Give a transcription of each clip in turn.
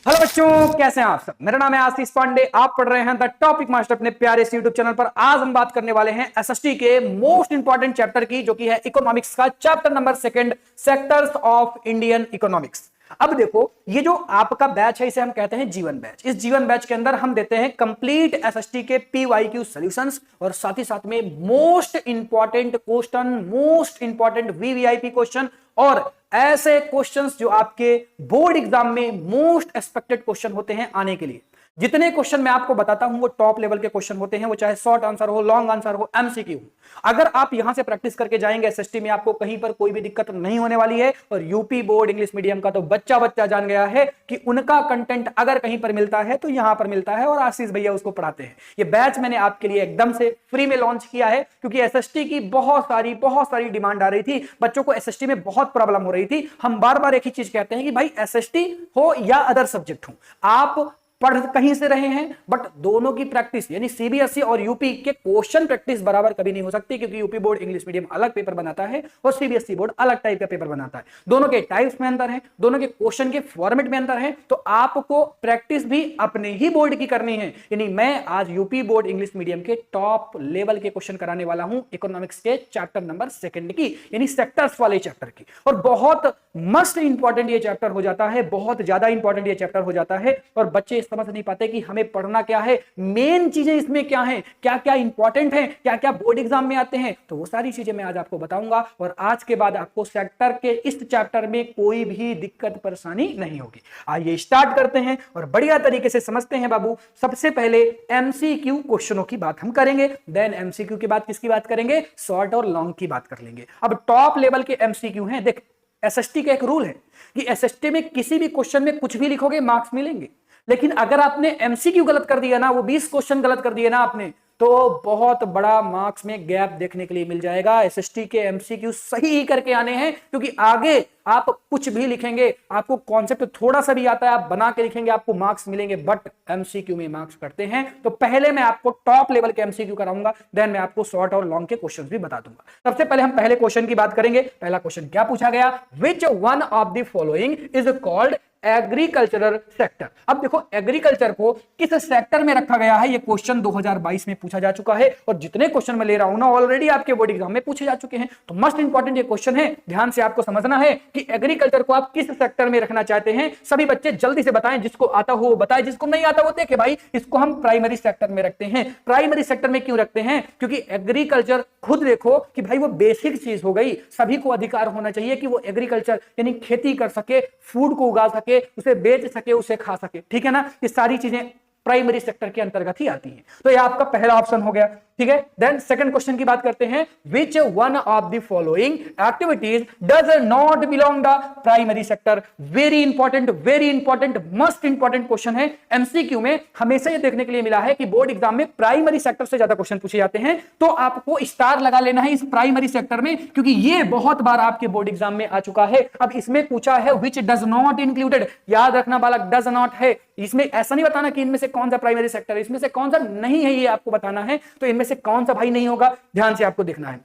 Hello बच्चों, कैसे हैं आप सब। मेरा नाम है आशीष पांडे। आप पढ़ रहे हैं द टॉपिक मास्टर अपने प्यारे से यूट्यूब चैनल पर। आज हम बात करने वाले हैं एसएसटी के मोस्ट इंपॉर्टेंट चैप्टर की, जो कि है इकोनॉमिक्स का chapter number 2, sectors of Indian economics. अब देखो, ये जो आपका बैच है इसे हम कहते हैं जीवन बैच। इस जीवन बैच के अंदर हम देते हैं कंप्लीट एसएसटी के पीवाईक्यू सॉल्यूशंस और साथ ही साथ में most important question, most important VVIP question और ऐसे क्वेश्चंस जो आपके बोर्ड एग्जाम में मोस्ट एक्सपेक्टेड क्वेश्चन होते हैं आने के लिए। जितने क्वेश्चन मैं आपको बताता हूं वो टॉप लेवल के क्वेश्चन होते हैं, वो चाहे शॉर्ट आंसर हो, लॉन्ग आंसर हो, एमसीक्यू। अगर आप यहां से प्रैक्टिस करके जाएंगे एसएसटी में, आपको कहीं पर कोई भी दिक्कत नहीं होने वाली है। और यूपी बोर्ड इंग्लिश मीडियम का तो बच्चा बच्चा जान गया है कि उनका कंटेंट अगर कहीं पर मिलता है तो यहां पर मिलता है और आशीष भैया उसको पढ़ाते हैं। ये बैच मैंने आपके लिए एकदम से फ्री में लॉन्च किया है, क्योंकि एसएसटी की बहुत सारी डिमांड आ रही थी। बच्चों को एसएसटी में बहुत प्रॉब्लम हो रही थी। हम बार बार एक ही चीज कहते हैं कि भाई एसएसटी हो या अदर सब्जेक्ट हो, आप पढ़ कहीं से रहे हैं, बट दोनों की प्रैक्टिस यानी सीबीएसई और यूपी के क्वेश्चन प्रैक्टिस बराबर कभी नहीं हो सकती, क्योंकि यूपी बोर्ड इंग्लिश मीडियम अलग पेपर बनाता है और सीबीएसई बोर्ड अलग टाइप का पेपर बनाता है। दोनों के टाइप्स में अंतर है, दोनों के क्वेश्चन के फॉर्मेट में अंतर है। तो आपको प्रैक्टिस भी अपने ही बोर्ड की करनी है। यानी मैं आज यूपी बोर्ड इंग्लिश मीडियम के टॉप लेवल के क्वेश्चन कराने वाला हूं इकोनॉमिक्स के चैप्टर नंबर 2 की, यानी सेक्टर्स वाले चैप्टर की। और बहुत मस्ट इंपॉर्टेंट ये चैप्टर हो जाता है, बहुत ज्यादा इंपॉर्टेंट ये चैप्टर हो जाता है। और बच्चे समझ नहीं पाते कि हमें पढ़ना क्या है, मेन चीजें इसमें क्या हैं, क्या क्या इंपॉर्टेंट है, क्या क्या बोर्ड एग्जाम में आते हैं। तो वो सारी चीजें मैं आज आपको बताऊंगा और आज के बाद आपको सेक्टर के इस चैप्टर में कोई भी दिक्कत परेशानी नहीं होगी। आइए स्टार्ट करते हैं और बढ़िया तरीके से समझते हैं बाबू। सबसे पहले एमसीक्यू क्वेश्चनों की बात हम करेंगे, देन एमसीक्यू के बाद किसकी बात करेंगे, शॉर्ट और लॉन्ग की बात कर लेंगे। अब टॉप लेवल के एमसीक्यू हैं। देख, एसएसटी का एक रूल है कि एसएसटी में किसी भी क्वेश्चन में कुछ भी लिखोगे मार्क्स मिलेंगे, लेकिन अगर आपने एमसीक्यू गलत कर दिया ना, वो 20 क्वेश्चन गलत कर दिए ना आपने, तो बहुत बड़ा मार्क्स में गैप देखने के लिए मिल जाएगा। एसएसटी के एमसीक्यू सही ही करके आने हैं, क्योंकि आगे आप कुछ भी लिखेंगे, आपको कॉन्सेप्ट थोड़ा सा भी आता है, आप बना के लिखेंगे, आपको मार्क्स मिलेंगे, बट एमसीक्यू में मार्क्स कटते हैं। तो पहले मैं आपको टॉप लेवल के एमसीक्यू कराऊंगा, देन मैं आपको शॉर्ट और लॉन्ग के क्वेश्चंस भी बता दूंगा। सबसे पहले हम पहले क्वेश्चन की बात करेंगे। पहला क्वेश्चन क्या पूछा गया, which one of the following is called agricultural sector. अब देखो, एग्रीकल्चर को किस सेक्टर में रखा गया है, ये क्वेश्चन 2022 में पूछा जा चुका है। और जितने क्वेश्चन मैं ले रहा हूं ना, ऑलरेडी आपके बोर्ड एग्जाम में पूछे जा चुके हैं। तो मोस्ट इंपॉर्टेंट ये क्वेश्चन है, ध्यान से आपको समझना है कि एग्रीकल्चर को आप किस सेक्टर में रखना चाहते हैं। सभी बच्चे जल्दी से बताएं, जिसको आता हो वो बताएं, जिसको नहीं आता वो देखे। भाई, इसको हम प्राइमरी सेक्टर में रखते हैं। प्राइमरी सेक्टर में क्यों रखते हैं, क्योंकि एग्रीकल्चर खुद देखो कि भाई वो बेसिक चीज हो गई। सभी को अधिकार होना चाहिए कि वो एग्रीकल्चर यानी खेती कर सके, फूड को उगा सके, उसे बेच सके, उसे खा सके। ठीक है ना, ये सारी चीजें प्राइमरी सेक्टर के अंतर्गत ही आती हैं। तो ये आपका पहला ऑप्शन हो गया। ठीक है, देन सेकंड क्वेश्चन की बात करते हैं। Which one of the following activities does not belong the primary sector. Very important must important question है। एमसीक्यू में हमेशा ये देखने के लिए मिला है कि बोर्ड एग्जाम में प्राइमरी सेक्टर से ज्यादा क्वेश्चन पूछे जाते हैं। तो आपको स्टार लगा लेना है इस प्राइमरी सेक्टर में, क्योंकि ये बहुत बार आपके बोर्ड एग्जाम में आ चुका है। अब इसमें पूछा है विच डज नॉट इंक्लूडेड। याद रखना बालक, डज नॉट है। इसमें ऐसा नहीं बताना कि इनमें से कौन सा प्राइमरी सेक्टर है, इसमें से कौन सा नहीं है, ये आपको बताना है। तो इनमें से कौन सा भाई नहीं होगा, ध्यान से आपको देखना है।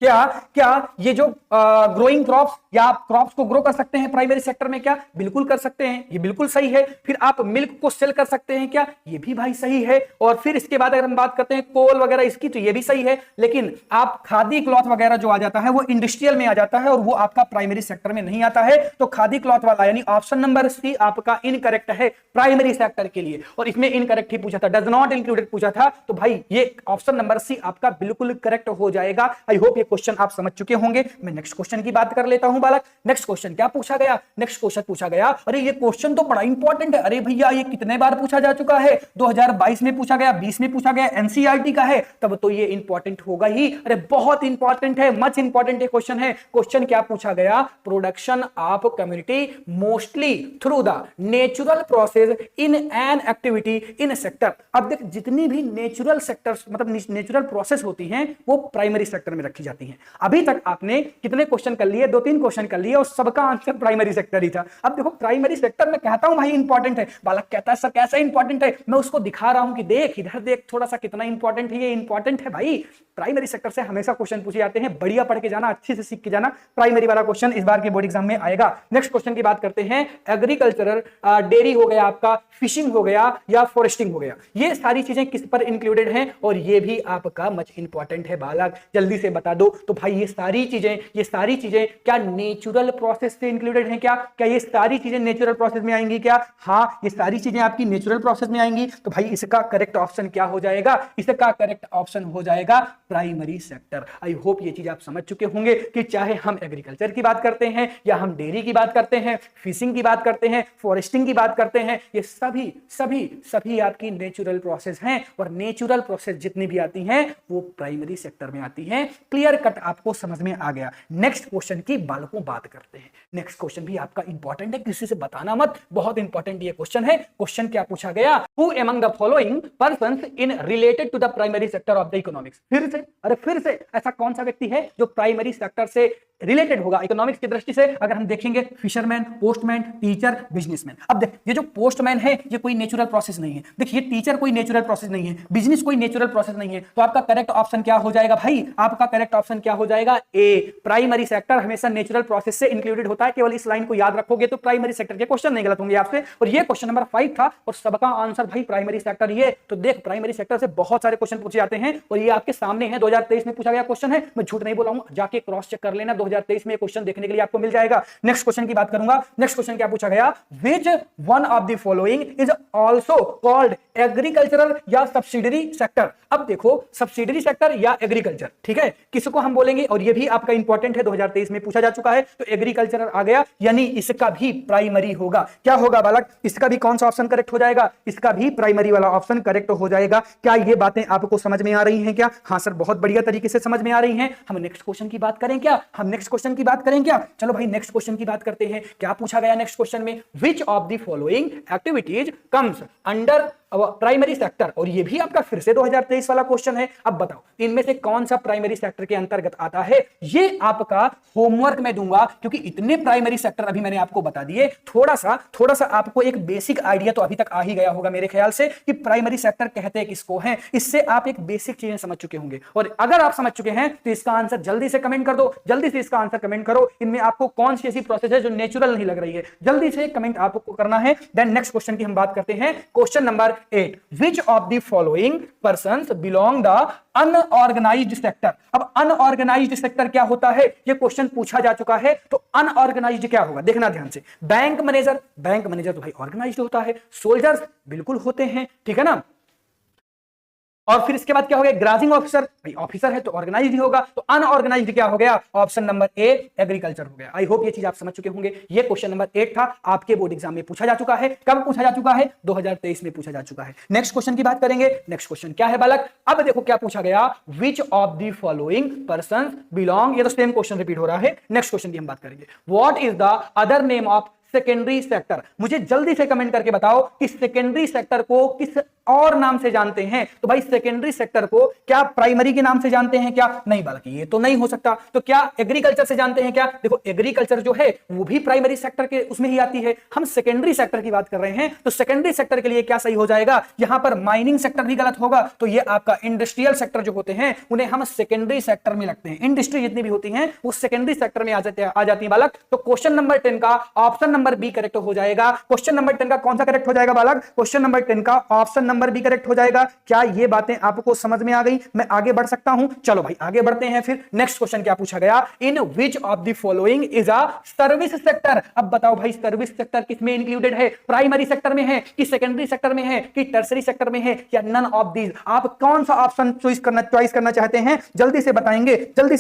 क्या ये जो ग्रोइंग क्रॉप्स या आप क्रॉप्स को ग्रो कर सकते हैं प्राइमरी सेक्टर में, क्या बिल्कुल कर सकते हैं, ये बिल्कुल सही है। फिर आप मिल्क को सेल कर सकते हैं, क्या ये भी भाई सही है। और फिर इसके बाद अगर हम बात करते हैं कोल वगैरह इसकी, तो ये भी सही है। लेकिन आप खादी क्लॉथ वगैरह जो आ जाता है वो इंडस्ट्रियल में आ जाता है और वो आपका प्राइमरी सेक्टर में नहीं आता है। तो खादी क्लॉथ वाला यानी ऑप्शन नंबर सी आपका इनकरेक्ट है प्राइमरी सेक्टर के लिए। और इसमें इनकरेक्ट ही पूछा था, डज नॉट इंक्लूडेड पूछा था। तो भाई ये ऑप्शन नंबर सी आपका बिल्कुल करेक्ट हो जाएगा। आई होप क्वेश्चन आप समझ चुके होंगे। मैं नेक्स्ट क्वेश्चन की बात कर लेता हूं बालक। नेक्स्ट क्वेश्चन क्या पूछा गया, नेक्स्ट क्वेश्चन पूछा गया, अरे ये क्वेश्चन तो बड़ा इंपॉर्टेंट है। अरे भैया, ये कितने बार पूछा जा चुका है, 2022 में पूछा गया, 20 में पूछा गया, एनसीईआरटी का है, तब तो ये इंपॉर्टेंट होगा ही। अरे बहुत इंपॉर्टेंट है, मच इंपॉर्टेंट है क्वेश्चन है। क्वेश्चन क्या पूछा गया, production of community mostly through the natural process in an activity in sector. अब देख, जितनी भी नेचुरल सेक्टर्स मतलब नेचुरल प्रोसेस होती हैं वो प्राइमरी सेक्टर में रखी जाती है। जाती हैं। अभी तक आपने कितने क्वेश्चन कर लिए? 2-3 क्वेश्चन कर लिए और सबका आंसर प्राइमरी सेक्टर ही था। अब देखो प्राइमरी सेक्टर में कहता हूं भाई इंपॉर्टेंट है, बालक कहता है सर कैसा इंपॉर्टेंट है, मैं उसको दिखा रहा हूं कि देख इधर देख थोड़ा सा कितना इंपॉर्टेंट है, ये इंपॉर्टेंट है भाई। प्राइमरी सेक्टर से हमेशा क्वेश्चन पूछे जाते हैं, बढ़िया पढ़ के जाना, अच्छे से सीख के जाना, प्राइमरी वाला क्वेश्चन इस बार के बोर्ड एग्जाम में आएगा। नेक्स्ट क्वेश्चन की बात करते हैं, एग्रीकल्चरल, डेयरी हो गया आपका, फिशिंग हो गया या फॉरेस्टिंग हो गया, ये सारी चीजें किस पर इंक्लूडेड हैं और ये भी आपका मच इंपॉर्टेंट है बालक, जल्दी से बता दो। तो भाई ये सारी चीजें क्या नेचुरल प्रोसेस से इंक्लूडेड हैं? क्या ये सारी चीजें नेचुरल प्रोसेस में आएंगी क्या? हाँ, ये सारी चीजें आपकी नेचुरल प्रोसेस में आएंगी। तो भाई इसका करेक्ट ऑप्शन क्या हो जाएगा? इसका करेक्ट ऑप्शन हो जाएगा प्राइमरी सेक्टर। आई होप ये चीज आप समझ चुके होंगे कि चाहे हम एग्रीकल्चर की बात करते हैं या हम डेयरी की बात करते हैं, फिशिंग की बात करते हैं, फॉरेस्टिंग की बात करते हैं, ये सभी आपकी नेचुरल प्रोसेस हैं और नेचुरल प्रोसेस जितनी भी आती हैं वो प्राइमरी सेक्टर में आती हैं। क्लियर कट आपको समझ में आ गया। नेक्स्ट क्वेश्चन की बालकों बात करते हैं। नेक्स्ट क्वेश्चन भी आपका इंपॉर्टेंट है, किसी से बताना मत, बहुत इंपॉर्टेंट ये क्वेश्चन है। क्वेश्चन क्या पूछा गया? Who among the following persons in related to the primary sector of the economics. फिर से ऐसा कौन सा व्यक्ति है जो प्राइमरी सेक्टर से रिलेटेड होगा इकोनॉमिक्स की दृष्टि से? अगर हम देखेंगे फिशरमैन, पोस्टमैन, टीचर, बिजनेसमैन। अब देख ये जो पोस्टमैन है ये कोई नेचुरल प्रोसेस नहीं है, देखिए टीचर कोई नेचुरल प्रोसेस नहीं है, बिजनेस कोई नेचुरल प्रोसेस नहीं है। तो आपका करेक्ट ऑप्शन क्या हो जाएगा भाई? आपका करेक्ट ऑप्शन क्या हो जाएगा? ए, प्राइमरी सेक्टर हमेशा नेचुरल प्रोसेस से इंक्लूडेड होता है। केवल इस लाइन को याद रखोगे तो प्राइमरी सेक्टर के क्वेश्चन नहीं गलत होंगे आपसे। और ये क्वेश्चन नंबर 5 था और सबका आंसर भाई प्राइमरी सेक्टर ही है। तो देख प्राइमरी सेक्टर से बहुत सारे क्वेश्चन पूछे जाते हैं और ये आपके सामने है, 2023 में पूछा गया क्वेश्चन है, मैं झूठ नहीं बोला हूं, जाके क्रॉस चेक कर लेना, 2023 में क्वेश्चन देखने के लिए आपको मिल जाएगा। नेक्स्ट क्वेश्चन की बात करूंगा। नेक्स्ट क्वेश्चन क्या पूछा गया? Which one of the following is also called agricultural या सब्सिडरी सेक्टर। अब देखो सब्सिडरी सेक्टर या एग्रीकल्चर, ठीक है, किसको हम बोलेंगे? और ये भी आपका इंपॉर्टेंट है, 2023 में पूछा जा चुका है। तो एग्रीकल्चरल आ गया, यानी इसका भी प्राइमरी होगा। क्या होगा बालक? इसका भी कौन सा ऑप्शन करेक्ट हो जाएगा? इसका भी प्राइमरी वाला ऑप्शन करेक्ट हो जाएगा। क्या ये बातें आपको समझ में आ रही हैं क्या? हाँ सर, बहुत बढ़िया तरीके से समझ में आ रही हैं। हम नेक्स्ट क्वेश्चन की बात करें क्या? चलो भाई नेक्स्ट क्वेश्चन की बात करते हैं। क्या पूछा गया नेक्स्ट क्वेश्चन में? विच of the following activities comes under primary sector. और ये भी आपका फिर से 2023 वाला क्वेश्चन है। अब बताओ इनमें से कौन सा प्राइमरी सेक्टर के अंतर्गत आता है? ये आपका होमवर्क में दूंगा, क्योंकि इतने प्राइमरी सेक्टर अभी मैंने आपको बता दिए। थोड़ा सा आपको एक बेसिक आइडिया तो अभी तक आ ही गया होगा मेरे ख्याल से कि प्राइमरी सेक्टर कहते किसको हैं। इससे आप एक बेसिक चीजें समझ चुके होंगे। और अगर आप समझ चुके हैं तो इसका आंसर जल्दी से कमेंट कर दो, जल्दी से इसका आंसर कमेंट करो। इनमें आपको कौन सी ऐसी प्रोसेस है जो नेचुरल नहीं लग रही है? जल्दी से कमेंट आपको करना है। देन नेक्स्ट क्वेश्चन की हम बात करते हैं। Question number 8, which of the following persons belong the unorganized sector। अब अनऑर्गेनाइज्ड सेक्टर क्या होता है ये क्वेश्चन पूछा जा चुका है। तो अनऑर्गेनाइज्ड क्या होगा देखना ध्यान से। बैंक मैनेजर तो भाई ऑर्गेनाइज्ड होता है, सोल्जर्स बिल्कुल होते हैं, ठीक है ना। और फिर इसके बाद क्या हो गया? ग्राजिंग ऑफिसर, भाई ऑफिसर है तो ऑर्गेनाइज्ड ही होगा। तो अनऑर्गेनाइज्ड क्या हो गया? ऑप्शन नंबर ए एग्रीकल्चर हो गया। आई होप ये चीज आप समझ चुके होंगे। ये क्वेश्चन नंबर 8 था, आपके बोर्ड एग्जाम में पूछा जा चुका है। कब पूछा जा चुका है? 2023 में पूछा जा चुका है। नेक्स्ट क्वेश्चन की बात करेंगे। नेक्स्ट क्वेश्चन क्या है बालक? अब देखो क्या पूछा गया? विच of the following persons belong, ये तो सेम क्वेश्चन रिपीट हो रहा है। नेक्स्ट क्वेश्चन की हम बात करेंगे। What is the other name of secondary sector. मुझे जल्दी से कमेंट करके बताओ कि सेकेंडरी सेक्टर को किस और नाम से जानते हैं। तो भाई सेकेंडरी सेक्टर को क्या प्राइमरी के नाम से जानते हैं क्या? नहीं बल्कि ये तो नहीं हो सकता। तो क्या एग्रीकल्चर से जानते हैं क्या? देखो एग्रीकल्चर जो है वो भी प्राइमरी सेक्टर के उसमें ही आती है। हम सेकेंडरी सेक्टर की बात कर रहे हैं। तो सेकेंडरी सेक्टर के लिए क्या सही हो जाएगा? यहां पर माइनिंग सेक्टर भी गलत होगा। तो ये आपका इंडस्ट्रियल सेक्टर जो होते हैं उन्हें हम सेकेंडरी सेक्टर में लगते हैं। इंडस्ट्री जितनी भी होती है वो सेकेंडरी सेक्टर में आ जाती है बालक। तो क्वेश्चन नंबर 10 का ऑप्शन नंबर बी करेक्ट हो जाएगा। क्वेश्चन नंबर 10 का कौन सा करेक्ट हो जाएगा बालक? क्वेश्चन नंबर 10 का ऑप्शन नंबर बी करेक्ट हो जाएगा। क्या ये बातें आपको समझ में आ गई? मैं आगे बढ़ सकता हूं? चलो भाई आगे बढ़ते हैं। फिर नेक्स्ट क्वेश्चन क्या पूछा गया? In which of the following is a service sector. अब बताओ भाई सर्विस सेक्टर किसमें इंक्लूडेड है? प्राइमरी सेक्टर में है कि सेकेंडरी सेक्टर में है कि टर्सरी सेक्टर में है या नन ऑफ दीज? आप कौन सा ऑप्शन चॉइस करना चाहते हैं? जल्दी से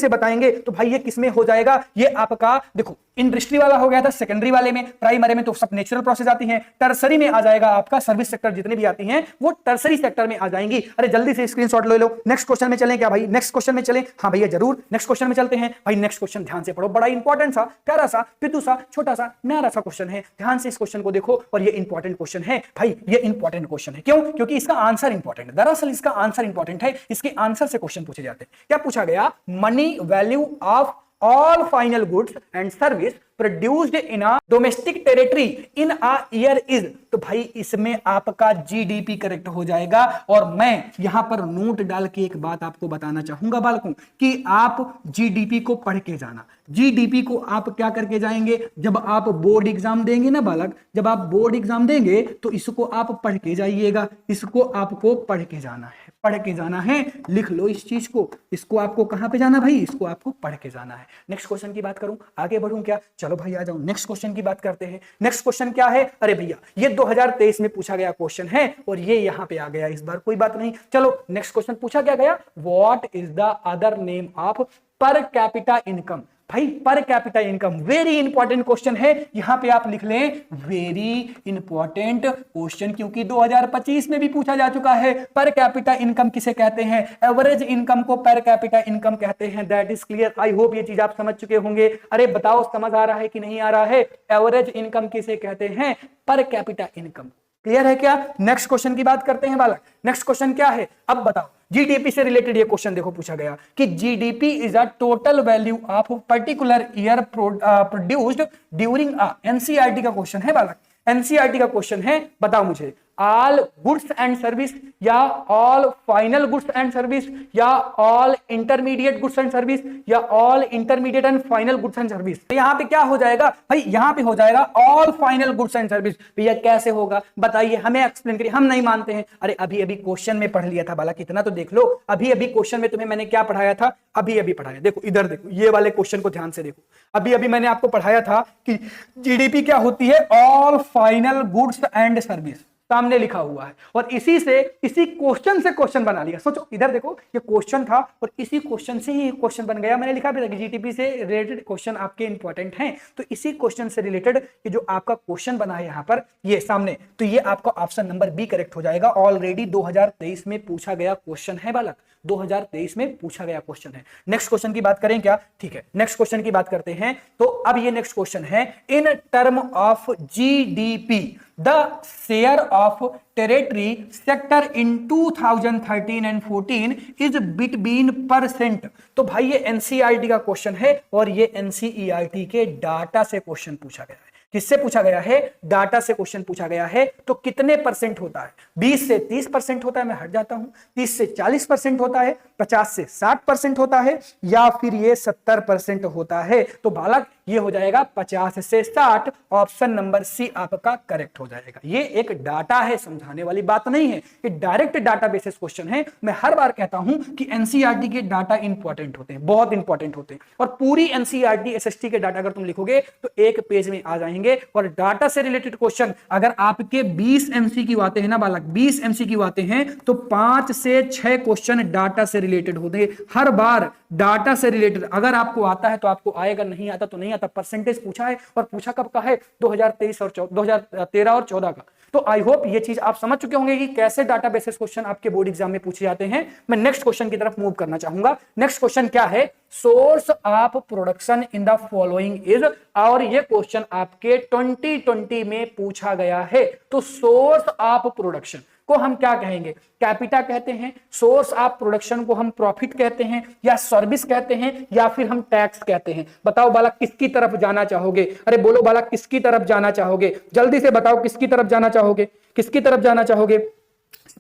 बताएंगे। तो भाई ये किसमें हो जाएगा? ये आपका देखो इंडस्ट्री वाला हो गया था सेकेंडरी वाले में, प्राइमरी में तो सब नेचुरल प्रोसेस आती हैं, टर्सरी में आ जाएगा आपका सर्विस सेक्टर जितनी भी आती हैं वो वो टर्सरी सेक्टर में आ जाएंगी। अरे जल्दी से स्क्रीनशॉट ले लो। नेक्स्ट क्वेश्चन में चलें क्या भाई? नेक्स्ट क्वेश्चन में चलें? हाँ भैया जरूर, नेक्स्ट क्वेश्चन में चलते हैं भाई। नेक्स्ट क्वेश्चन ध्यान से पढ़ो, बड़ा इंपॉर्टेंट सा, प्यारा सा, पितू सा, छोटा सा, न्यारा सा क्वेश्चन है। ध्यान से इस क्वेश्चन को देखो और ये इंपॉर्टेंट क्वेश्चन है भाई, ये इंपॉर्टेंट क्वेश्चन है। क्यों? क्योंकि इसका आंसर इंपॉर्टेंट है। दरअसल इसका आंसर इंपॉर्टेंट है, इसके आंसर से क्वेश्चन पूछे जाते हैं। क्या पूछा गया? Money value of all final goods and service produced in a domestic territory in a year is, तो भाई इसमें आपका जीडीपी करेक्ट हो जाएगा। और मैं यहां पर नोट डाल के एक बात आपको बताना चाहूंगा बालकों कि आप जीडीपी को पढ़ के जाना। जीडीपी को आप क्या करके जाएंगे? जब आप बोर्ड एग्जाम देंगे ना बालक, जब आप बोर्ड एग्जाम देंगे तो इसको आप पढ़ के जाइएगा। इसको आपको पढ़ के जाना है, पढ़ के जाना है। लिख लो इस चीज को, इसको आपको कहां पे जाना भाई? इसको आपको पढ़ के जाना है। नेक्स्ट क्वेश्चन की बात करूं, आगे बढ़ूं क्या? चलो भाई आ जाओ, नेक्स्ट क्वेश्चन की बात करते हैं। नेक्स्ट क्वेश्चन क्या है? अरे भैया ये 2023 में पूछा गया क्वेश्चन है और ये यहां पे आ गया इस बार, कोई बात नहीं। चलो नेक्स्ट क्वेश्चन पूछा क्या गया? What is the other name of per capita income? भाई per capita income very important question है। यहां पे आप लिख लें वेरी इंपॉर्टेंट क्वेश्चन, क्योंकि 2025 में भी पूछा जा चुका है। पर कैपिटा इनकम किसे कहते हैं? एवरेज इनकम को पर कैपिटा इनकम कहते हैं। That is clear. I hope ये चीज आप समझ चुके होंगे। अरे बताओ समझ आ रहा है कि नहीं आ रहा है? एवरेज इनकम किसे कहते हैं? पर कैपिटा इनकम। क्लियर है क्या? नेक्स्ट क्वेश्चन की बात करते हैं बालक। नेक्स्ट क्वेश्चन क्या है? अब बताओ। जीडीपी से रिलेटेड ये क्वेश्चन देखो पूछा गया कि GDP is a total value of particular year produced during a, NCERT का क्वेश्चन है बालक, एनसीईआरटी का क्वेश्चन है। बताओ मुझे, ऑल गुड्स एंड सर्विस या all final goods and service या all intermediate goods and service या all intermediate and final goods and service? तो यहां पे क्या हो जाएगा भाई? यहां पे हो जाएगा all final goods and service. भैया कैसे होगा बताइए, हमें एक्सप्लेन करिए, हम नहीं मानते हैं। अरे अभी अभी क्वेश्चन में पढ़ लिया था बालक, इतना तो देख लो। अभी अभी क्वेश्चन में तुम्हें मैंने क्या पढ़ाया था? अभी अभी पढ़ाया, देखो इधर देखो, ये वाले क्वेश्चन को ध्यान से देखो। अभी अभी मैंने आपको पढ़ाया था कि जीडीपी क्या होती है? All final goods and service, सामने लिखा हुआ है। और इसी से, इसी क्वेश्चन से क्वेश्चन बना लिया। सोचो इधर देखो, ये क्वेश्चन था और इसी क्वेश्चन से ही क्वेश्चन बन गया। मैंने लिखा भी था कि जीडीपी से रिलेटेड क्वेश्चन आपके इंपॉर्टेंट हैं, तो इसी क्वेश्चन से रिलेटेड ये जो आपका क्वेश्चन बना है यहाँ पर ये सामने, तो ये आपका ऑप्शन नंबर बी करेक्ट हो जाएगा। ऑलरेडी 2023 में पूछा गया क्वेश्चन है बालक, 2023 में पूछा गया क्वेश्चन है। नेक्स्ट क्वेश्चन की बात करें क्या? ठीक है, नेक्स्ट क्वेश्चन की बात करते हैं। तो अब ये नेक्स्ट क्वेश्चन है, in term of GDP the share of territory sector in 2013 and 14 is between percent. तो भाई ये एनसीईआरटी का क्वेश्चन है और ये एनसीईआरटी के डाटा से क्वेश्चन पूछा गया है। किससे पूछा गया है? डाटा से क्वेश्चन पूछा गया है। तो कितने परसेंट होता है? 20 से 30% होता है, मैं हट जाता हूं, 30 से 40% होता है, 50 से 60% होता है, या फिर ये 70% होता है? तो बालक ये हो जाएगा 50 से 60। ऑप्शन नंबर सी आपका करेक्ट हो जाएगा। ये एक डाटा है, समझाने वाली बात नहीं है, ये डायरेक्ट डाटा बेसिस क्वेश्चन है। मैं हर बार कहता हूं कि एनसीईआरटी के डाटा इंपॉर्टेंट होते हैं, बहुत इंपॉर्टेंट होते हैं। और पूरी एनसीईआरटी एसएसटी के डाटा अगर तुम लिखोगे तो एक पेज में आ जाएंगे। और डाटा से रिलेटेड क्वेश्चन अगर आपके 20 एमसीक्यू आते हैं ना बालक, 20 एमसीक्यू आते हैं तो 5 से 6 क्वेश्चन डाटा से रिलेटेड होते हैं। हर बार डाटा से रिलेटेड अगर आपको आता है तो आपको आएगा, नहीं आता तो नहीं आता। परसेंटेज पूछा है और पूछा कब का है? 2023 और 2013 और 14 का। तो आई होप ये चीज आप समझ चुके होंगे कि कैसे डाटा बेसिस क्वेश्चन आपके बोर्ड एग्जाम में पूछे जाते हैं। मैं नेक्स्ट क्वेश्चन की तरफ मूव करना चाहूंगा। नेक्स्ट क्वेश्चन क्या है? Source of production in the following is, और ये क्वेश्चन आपके 2020 में पूछा गया है। तो सोर्स ऑफ प्रोडक्शन को हम क्या कहेंगे? कैपिटा कहते हैं। सोर्स ऑफ प्रोडक्शन को हम प्रॉफिट कहते हैं, या सर्विस कहते हैं, या फिर हम टैक्स कहते हैं? बताओ बालक किसकी तरफ जाना चाहोगे? अरे बोलो बालक किसकी तरफ जाना चाहोगे? जल्दी से बताओ किसकी तरफ जाना चाहोगे? किसकी तरफ जाना चाहोगे?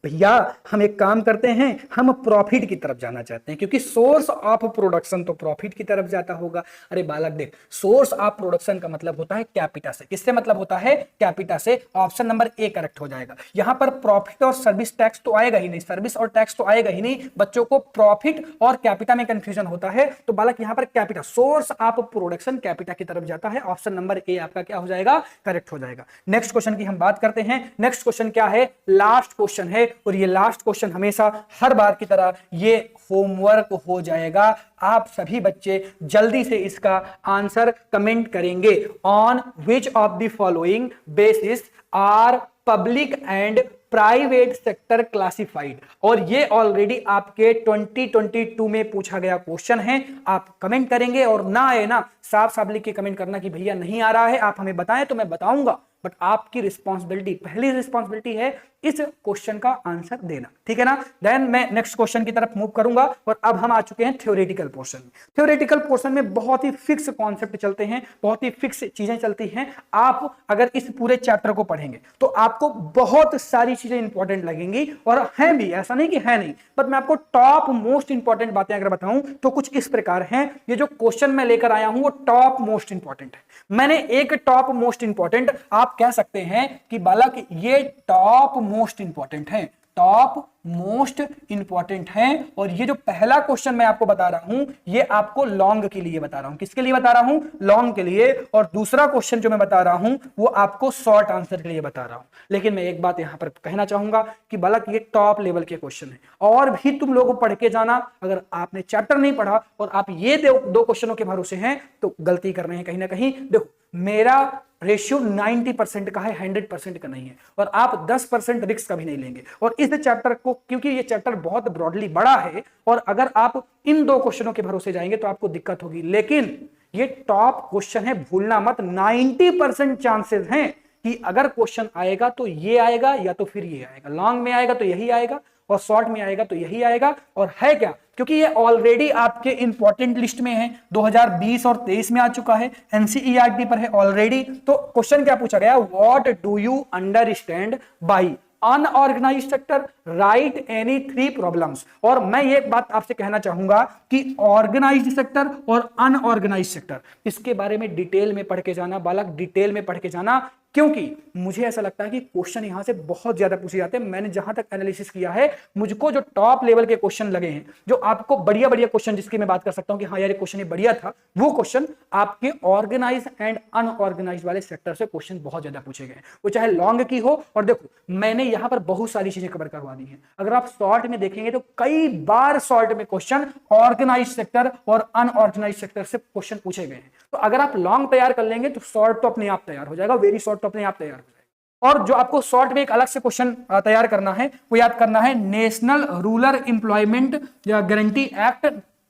भैया हम एक काम करते हैं, हम प्रॉफिट की तरफ जाना चाहते हैं, क्योंकि सोर्स ऑफ प्रोडक्शन तो प्रॉफिट की तरफ जाता होगा। अरे बालक देख, सोर्स ऑफ प्रोडक्शन का मतलब होता है कैपिटा से। किससे मतलब होता है? कैपिटा से। ऑप्शन नंबर ए करेक्ट हो जाएगा। यहां पर प्रॉफिट और सर्विस टैक्स तो आएगा ही नहीं, सर्विस और टैक्स तो आएगा ही नहीं। बच्चों को प्रॉफिट और कैपिटा में कंफ्यूजन होता है, तो बालक यहां per capita, source of production capita की तरफ जाता है। ऑप्शन नंबर ए आपका क्या हो जाएगा? करेक्ट हो जाएगा। नेक्स्ट क्वेश्चन की हम बात करते हैं। नेक्स्ट क्वेश्चन क्या है? लास्ट क्वेश्चन है, और ये लास्ट क्वेश्चन हमेशा हर बार की तरह ये होमवर्क हो जाएगा। आप सभी बच्चे जल्दी से इसका आंसर कमेंट करेंगे। On which of the following basis are public and private sector classified, और ये ऑलरेडी आपके 2022 में पूछा गया क्वेश्चन है। आप कमेंट करेंगे और ना आए ना, साफ साफ लिख के कमेंट करना कि भैया नहीं आ रहा है, आप हमें बताएं तो मैं बताऊंगा, बट आपकी रिस्पॉन्सिबिलिटी, पहली रिस्पॉन्सिबिलिटी है इस क्वेश्चन का आंसर देना, ठीक है ना। देन मैं नेक्स्ट क्वेश्चन की तरफ मूव करूंगा, और अब हम आ चुके हैं थ्योरेटिकल पोर्शन में। थ्योरेटिकल पोर्शन में बहुत ही फिक्स कॉन्सेप्ट चलते हैं, बहुत ही फिक्स चीजें चलती हैं। आप अगर इस पूरे चैप्टर को पढ़ेंगे तो आपको बहुत सारी चीजें इंपॉर्टेंट लगेंगी, और हैं भी, ऐसा नहीं कि है नहीं, बट मैं आपको टॉप मोस्ट इंपॉर्टेंट बातें अगर बताऊं तो कुछ इस प्रकार हैं। ये जो क्वेश्चन मैं लेकर आया हूं वो टॉप मोस्ट इंपॉर्टेंट है। मैंने एक टॉप मोस्ट इंपॉर्टेंट, आप कह सकते हैं कि बालक ये टॉप मोस्ट इंपॉर्टेंट है, टॉप मोस्ट इंपॉर्टेंट है। और ये जो पहला क्वेश्चन मैं आपको बता रहा हूं ये आपको लॉन्ग के लिए बता रहा हूं। किसके लिए बता रहा हूं? लॉन्ग के लिए। और दूसरा क्वेश्चन जो मैं बता रहा हूं वो आपको शॉर्ट आंसर के लिए बता रहा हूं। लेकिन मैं एक बात यहां पर कहना चाहूंगा कि बालक ये टॉप लेवल के क्वेश्चन है, और भी तुम लोग पढ़ के जाना। अगर आपने चैप्टर नहीं पढ़ा और आप ये दो क्वेश्चनों के भरोसे हैं तो गलती कर रहे हैं कहीं ना कहीं। देखो मेरा रेशियो 90% का है, 100% का नहीं है, और आप 10% रिस्क का भी नहीं लेंगे। और इस चैप्टर को, क्योंकि ये चैप्टर बहुत ब्रॉडली बड़ा है, और अगर आप इन दो क्वेश्चनों के भरोसे जाएंगे तो आपको दिक्कत होगी। लेकिन ये टॉप क्वेश्चन है, भूलना मत। 90% चांसेस हैं कि अगर क्वेश्चन आएगा तो ये आएगा, या तो फिर ये आएगा। लॉन्ग में आएगा तो यही आएगा, और शॉर्ट में आएगा तो यही आएगा। और है क्या, क्योंकि ये ऑलरेडी आपके इंपॉर्टेंट लिस्ट में है, 2020 और 23 में आ चुका है, एनसीईआरटी पर है ऑलरेडी। तो क्वेश्चन क्या पूछा गया? What do you understand by unorganised sector, right any 3 problems. और मैं ये बात आपसे कहना चाहूंगा कि ऑर्गेनाइज्ड सेक्टर और अनऑर्गेनाइज्ड सेक्टर, इसके बारे में डिटेल में पढ़ के जाना बालक, डिटेल में पढ़ के जाना, क्योंकि मुझे ऐसा लगता है कि क्वेश्चन यहां से बहुत ज्यादा पूछे जाते हैं। मैंने जहां तक एनालिसिस किया है, मुझको जो टॉप लेवल के क्वेश्चन लगे हैं, जो आपको बढ़िया बढ़िया क्वेश्चन, जिसकी मैं बात कर सकता हूं कि हाँ यार ये क्वेश्चन ये बढ़िया था, वो क्वेश्चन आपके ऑर्गेनाइज एंड अनऑर्गेनाइज वाले सेक्टर से क्वेश्चन बहुत ज्यादा पूछे गए, वो चाहे लॉन्ग की हो। और देखो मैंने यहां पर बहुत सारी चीजें कवर करवा दी हैं। अगर आप शॉर्ट में देखेंगे तो कई बार शॉर्ट में क्वेश्चन ऑर्गेनाइज सेक्टर और अनऑर्गेनाइज सेक्टर से क्वेश्चन पूछे गए हैं। तो अगर आप लॉन्ग तैयार कर लेंगे तो शॉर्ट तो अपने आप तैयार हो जाएगा, वेरी शॉर्ट तो अपने आप तैयार हो जाएगा। और जो आपको शॉर्ट में एक अलग से क्वेश्चन तैयार करना है वो याद करना है, national rural employment guarantee act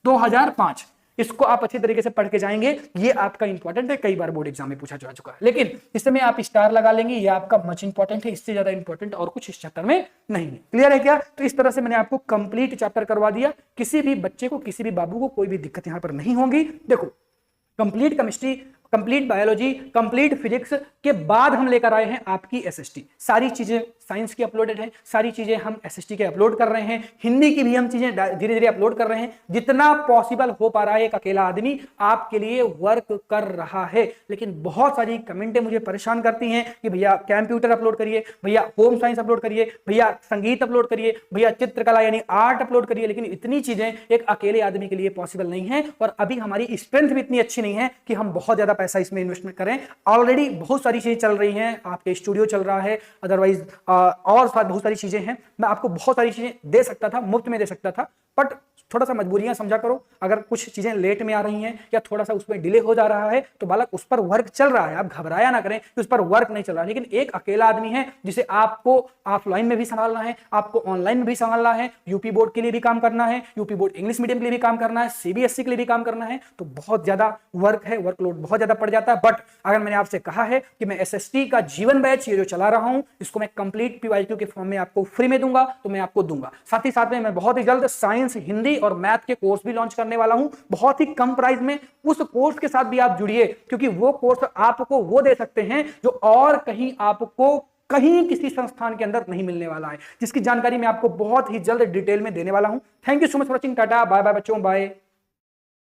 2005। इसको आप अच्छी तरीके से पढ़ के जाएंगे, ये आपका इंपॉर्टेंट है, कई बार बोर्ड एग्जाम में पूछा जा चुका है। लेकिन इस समय आप स्टार लगा लेंगे, ये आपका मच इंपॉर्टेंट है, इससे ज्यादा इंपॉर्टेंट और कुछ इस चैप्टर में नहीं है। क्लियर है क्या? तो इस तरह से मैंने आपको कंप्लीट चैप्टर करवा दिया। किसी भी बच्चे को, किसी भी बाबू को कोई भी दिक्कत यहां पर नहीं होगी। देखो complete chemistry, complete biology, complete physics के बाद हम लेकर आए हैं आपकी एसएसटी। सारी चीजें साइंस की अपलोडेड है, सारी चीजें हम एसएसटी के अपलोड कर रहे हैं, हिंदी की भी हम चीजें धीरे धीरे अपलोड कर रहे हैं। जितना पॉसिबल हो पा रहा है, एक अकेला आदमी आपके लिए वर्क कर रहा है। लेकिन बहुत सारी कमेंटें मुझे परेशान करती हैं कि भैया कंप्यूटर अपलोड करिए, भैया होम साइंस अपलोड करिए, भैया संगीत अपलोड करिए, भैया चित्रकला यानी आर्ट अपलोड करिए। लेकिन इतनी चीजें एक अकेले आदमी के लिए पॉसिबल नहीं है, और अभी हमारी स्ट्रेंथ भी इतनी अच्छी नहीं है कि हम बहुत ज्यादा पैसा इसमें इन्वेस्टमेंट करें। ऑलरेडी बहुत सारी चीजें चल रही हैं, आपके स्टूडियो चल रहा है, अदरवाइज और बहुत सारी चीजें हैं। मैं आपको बहुत सारी चीजें दे सकता था, मुफ्त में दे सकता था, बट थोड़ा सा मजबूरियां समझा करो। अगर कुछ चीजें लेट में आ रही हैं या थोड़ा सा उसमें डिले हो जा रहा है तो बालक उस पर वर्क चल रहा है, आप घबराया ना करें कि उस पर वर्क नहीं चल रहा है। लेकिन एक अकेला आदमी है जिसे आपको ऑफलाइन में भी संभालना है, आपको ऑनलाइन में भी संभालना है, यूपी बोर्ड के लिए भी काम करना है, यूपी बोर्ड इंग्लिश मीडियम के लिए भी काम करना है, सीबीएसई के लिए भी काम करना है, तो बहुत ज्यादा वर्क है, वर्कलोड बहुत ज्यादा पड़ जाता है। बट अगर मैंने आपसे कहा है कि मैं एसएसटी का जीवन बैच ये जो चला रहा हूं, इसको मैं कंप्लीट पीवाईक्यू के फॉर्म में आपको फ्री में दूंगा, तो मैं आपको दूंगा। साथ ही साथ में मैं बहुत ही जल्द साइंस, हिंदी और मैथ के कोर्स भी लॉन्च करने वाला हूं, बहुत ही कम प्राइस में। उस कोर्स के साथ भी आप जुड़िए, क्योंकि वो कोर्स आपको वो दे सकते हैं जो और कहीं आपको कहीं किसी संस्थान के अंदर नहीं मिलने वाला है, जिसकी जानकारी मैं आपको बहुत ही जल्द डिटेल में देने वाला हूं। Thank you so much for watching. Tata bye bye बच्चों, बाय।